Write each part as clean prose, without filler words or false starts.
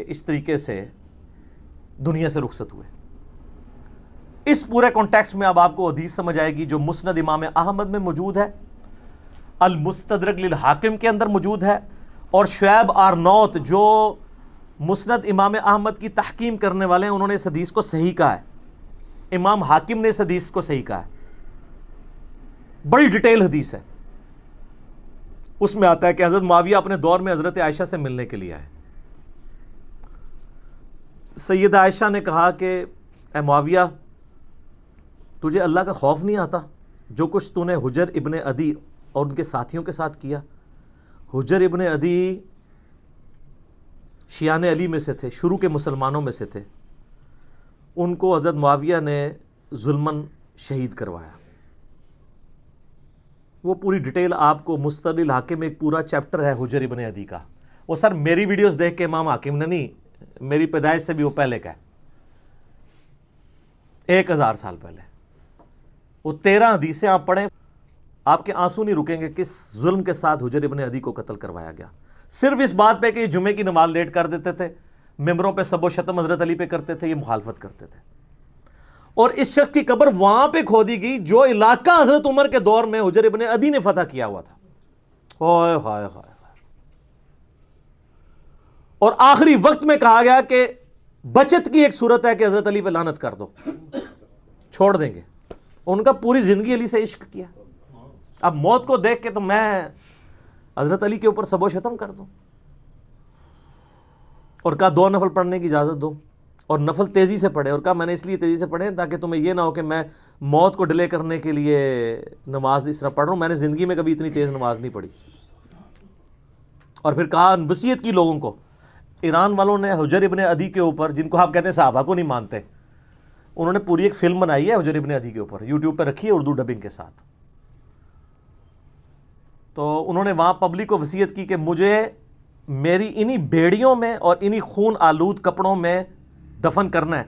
اس طریقے سے دنیا سے رخصت ہوئے. اس پورے کانٹیکسٹ میں اب آپ کو حدیث سمجھ آئے گی جو مسند امام احمد میں موجود ہے, المستدرک للحاکم کے اندر موجود ہے, اور شعیب آرنوت جو مسند امام احمد کی تحکیم کرنے والے ہیں انہوں نے اس حدیث کو صحیح کہا ہے. امام حاکم نے اس حدیث کو صحیح کہا ہے. بڑی ڈیٹیل حدیث ہے. اس میں آتا ہے کہ حضرت معاویہ اپنے دور میں حضرت عائشہ سے ملنے کے لیے آئے. سیدہ عائشہ نے کہا کہ اے معاویہ, تجھے اللہ کا خوف نہیں آتا جو کچھ تو نے حجر ابن عدی اور ان کے ساتھیوں کے ساتھ کیا؟ حجر ابن عدی شیعان علی میں سے تھے, شروع کے مسلمانوں میں سے تھے. ان کو حضرت معاویہ نے ظلماً شہید کروایا. وہ پوری ڈیٹیل آپ کو مستدرک الحاکم میں ایک پورا چیپٹر ہے حجر ابن عدی کا. وہ سر میری ویڈیوز دیکھ کے امام حاکم نے نہیں, میری پیدائش سے بھی وہ پہلے کا ہے, 1000 سال پہلے. وہ 13 حدیثیں آپ پڑھیں, آپ کے آنسو نہیں رکیں گے کس ظلم کے ساتھ حجر ابن عدی کو قتل کروایا گیا. صرف اس بات پہ کہ یہ جمعے کی نماز لیٹ کر دیتے تھے, ممبروں پہ سب و شتم حضرت علی پہ کرتے تھے, یہ مخالفت کرتے تھے. اور اس شخص کی قبر وہاں پہ کھودی گئی جو علاقہ حضرت عمر کے دور میں حجر ابن عدی نے فتح کیا ہوا تھا. ہائے ہائے ہائے. اور آخری وقت میں کہا گیا کہ بچت کی ایک صورت ہے کہ حضرت علی پہ لعنت کر دو, چھوڑ دیں گے. ان کا پوری زندگی علی سے عشق کیا. اب موت کو دیکھ کے تو میں حضرت علی کے اوپر سب و شتم کر دوں. اور کہا 2 نفل پڑھنے کی اجازت دو, اور نفل تیزی سے پڑھے. اور کہا میں نے اس لیے تیزی سے پڑھے تاکہ تمہیں یہ نہ ہو کہ میں موت کو ڈیلے کرنے کے لیے نماز اس طرح پڑھ رہا ہوں. میں نے زندگی میں کبھی اتنی تیز نماز نہیں پڑھی. اور پھر کہا وصیت کی لوگوں کو. ایران والوں نے حجر ابن عدی کے اوپر, جن کو آپ کہتے ہیں صحابہ کو نہیں مانتے, انہوں نے پوری ایک فلم بنائی ہے حجر ابن عدی کے اوپر, یوٹیوب پہ رکھی ہے اردو ڈبنگ کے ساتھ. تو انہوں نے وہاں پبلک کو وصیت کی کہ مجھے میری انہی بیڑیوں میں اور انہی خون آلود کپڑوں میں دفن کرنا ہے,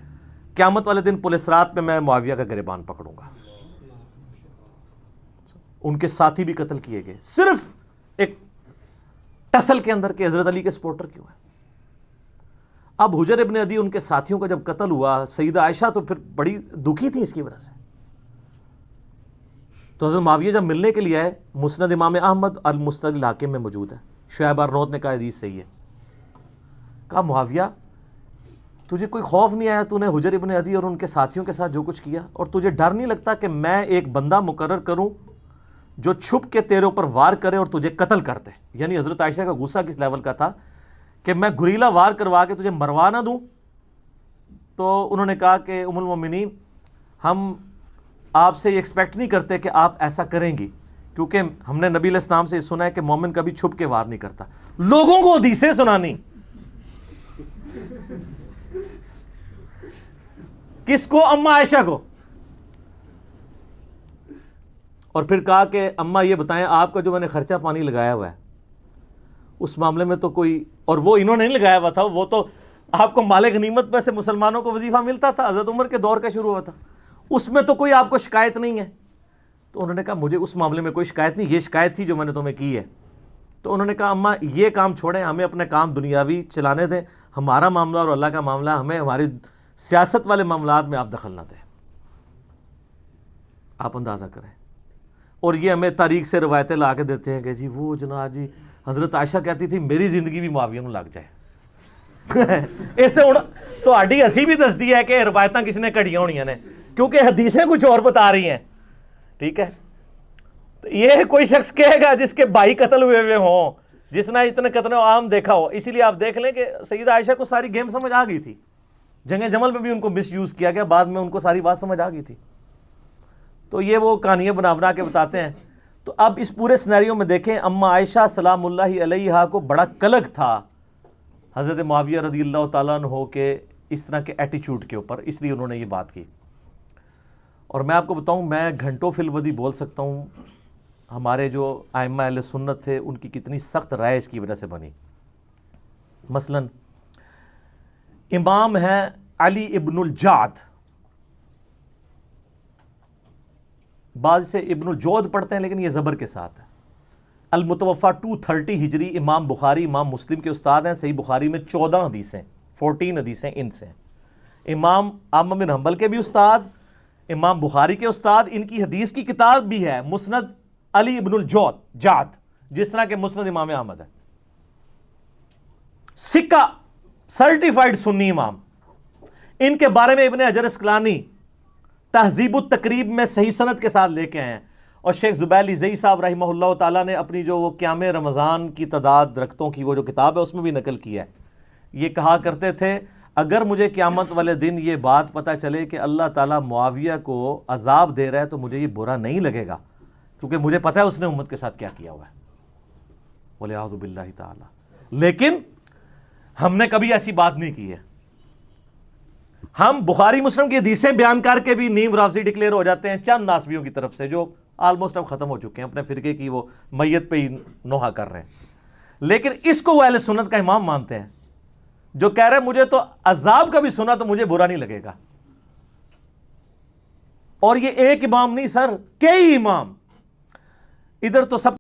قیامت والے دن پولیس رات میں میں معاویہ کا گریبان پکڑوں گا. ان کے ساتھی بھی قتل کیے گئے صرف ایک ٹسل کے اندر کہ حضرت علی کے سپورٹر کیوں ہے. اب حجر ابن عدی ان کے ساتھیوں کا جب قتل ہوا, سیدہ عائشہ تو پھر بڑی دکھی تھی اس کی وجہ سے. تو حضرت معاویہ جب ملنے کے لیے آئے, مسند امام احمد المستدرک للحاکم میں موجود ہے. شعیب آرنوت نے کہا حدیث صحیح ہے. کہا معاویہ تجھے کوئی خوف نہیں آیا, تو نے حجر ابن عدی اور ان کے ساتھیوں کے ساتھ جو کچھ کیا, اور تجھے ڈر نہیں لگتا کہ میں ایک بندہ مقرر کروں جو چھپ کے تیرے اوپر وار کرے اور تجھے قتل کر دے؟ یعنی حضرت عائشہ کا غصہ کس لیول کا تھا کہ میں گریلا وار کروا کے تجھے مروا نہ دوں. تو انہوں نے کہا کہ ام المومنین ہم آپ سے یہ ایکسپیکٹ نہیں کرتے کہ آپ ایسا کریں گی, کیونکہ ہم نے نبی علیہ السلام سے سنا ہے کہ مومن کبھی چھپ کے وار نہیں کرتا. لوگوں کو حدیثیں سنانی, کس کو؟ اما عائشہ کو. اور پھر کہا کہ اما یہ بتائیں آپ کا جو میں نے خرچہ پانی لگایا ہوا ہے اس معاملے میں تو کوئی, اور وہ انہوں نے نہیں لگایا ہوا تھا, وہ تو آپ کو مال غنیمت میں سے مسلمانوں کو وظیفہ ملتا تھا, حضرت عمر کے دور کا شروع ہوا تھا, اس میں تو کوئی آپ کو شکایت نہیں ہے. تو انہوں نے کہا مجھے اس معاملے میں کوئی شکایت نہیں, یہ شکایت تھی جو میں نے تمہیں کی ہے. تو انہوں نے کہا اما یہ کام چھوڑیں, ہمیں اپنے کام دنیاوی چلانے دیں, ہمارا معاملہ اور اللہ کا معاملہ, ہمیں ہماری سیاست والے معاملات میں آپ دخل نہ دیں. آپ اندازہ کریں. اور یہ ہمیں تاریخ سے روایتیں لا کے دیتے ہیں کہ جی وہ جناب جی حضرت عائشہ کہتی تھی میری زندگی بھی معاویہ نوں لگ جائے. اس سے تو ہڈی ہسی بھی دستی ہے کہ روایتاں کس نے کڑیاں ہونیاں نے, کیونکہ حدیثیں کچھ اور بتا رہی ہیں. ٹھیک ہے, تو یہ کوئی شخص کہے گا جس کے بھائی قتل ہوئے ہوں, جس نے اتنے قتل عام دیکھا ہو. اسی لیے آپ دیکھ لیں کہ سیدہ عائشہ کو ساری گیم سمجھ آ گئی تھی. جنگ جمل میں بھی ان کو مس یوز کیا گیا, بعد میں ان کو ساری بات سمجھ آ گئی تھی. تو یہ وہ کہانیاں بنا کے بتاتے ہیں. تو اب اس پورے سینیریو میں دیکھیں, اما عائشہ سلام اللہ علیہا کو بڑا کلک تھا حضرت معاویہ رضی اللہ تعالیٰ عنہ کے اس طرح کے ایٹیچیوڈ کے اوپر, اس لیے انہوں نے یہ بات کی. اور میں آپ کو بتاؤں, میں گھنٹوں فی الودی بول سکتا ہوں ہمارے جو ائمہ اہل سنت تھے ان کی کتنی سخت رائے اس کی وجہ سے بنی. مثلا امام ہیں علی ابن الجعد, بعض سے ابن الجود پڑھتے ہیں لیکن یہ زبر کے ساتھ ہے. المتوفہ 230 ہجری, امام بخاری امام مسلم کے استاد ہیں. صحیح بخاری میں 14 حدیثیں, 14 حدیثیں ان سے ہیں۔ امام احمد بن حنبل کے بھی استاد، امام بخاری کے استاد، ان کی حدیث کی کتاب بھی ہے مسند علی ابن الجعد، جس طرح کہ مسند امام احمد ہے، سکہ سرٹیفائیڈ سنی امام۔ ان کے بارے میں ابن حجر اسقلانی تہذیب التقریب میں صحیح سند کے ساتھ لے کے آئے ہیں، اور شیخ زبیل زئی صاحب رحمہ اللہ تعالیٰ نے اپنی جو وہ قیام رمضان کی تعداد رکعتوں کی وہ جو کتاب ہے اس میں بھی نقل کیا ہے۔ یہ کہا کرتے تھے اگر مجھے قیامت والے دن یہ بات پتہ چلے کہ اللہ تعالیٰ معاویہ کو عذاب دے رہا ہے تو مجھے یہ برا نہیں لگے گا، کیونکہ مجھے پتہ ہے اس نے امت کے ساتھ کیا کیا ہوا ہے، وَلِعَوْذُ بِاللَّهِ تعالیٰ۔ لیکن ہم نے کبھی ایسی بات نہیں کی ہے۔ ہم بخاری مسلم کی حدیثیں بیان کر کے بھی نیم رافضی ڈکلیئر ہو جاتے ہیں چند ناسبیوں کی طرف سے، جو آلموسٹ اب ختم ہو چکے ہیں، اپنے فرقے کی وہ میت پہ ہی نوحہ کر رہے ہیں۔ لیکن اس کو وہ اہل سنت کا امام مانتے ہیں، جو کہہ رہے ہیں مجھے تو عذاب کا بھی سنا تو مجھے برا نہیں لگے گا۔ اور یہ ایک امام نہیں سر، کئی امام، ادھر تو سب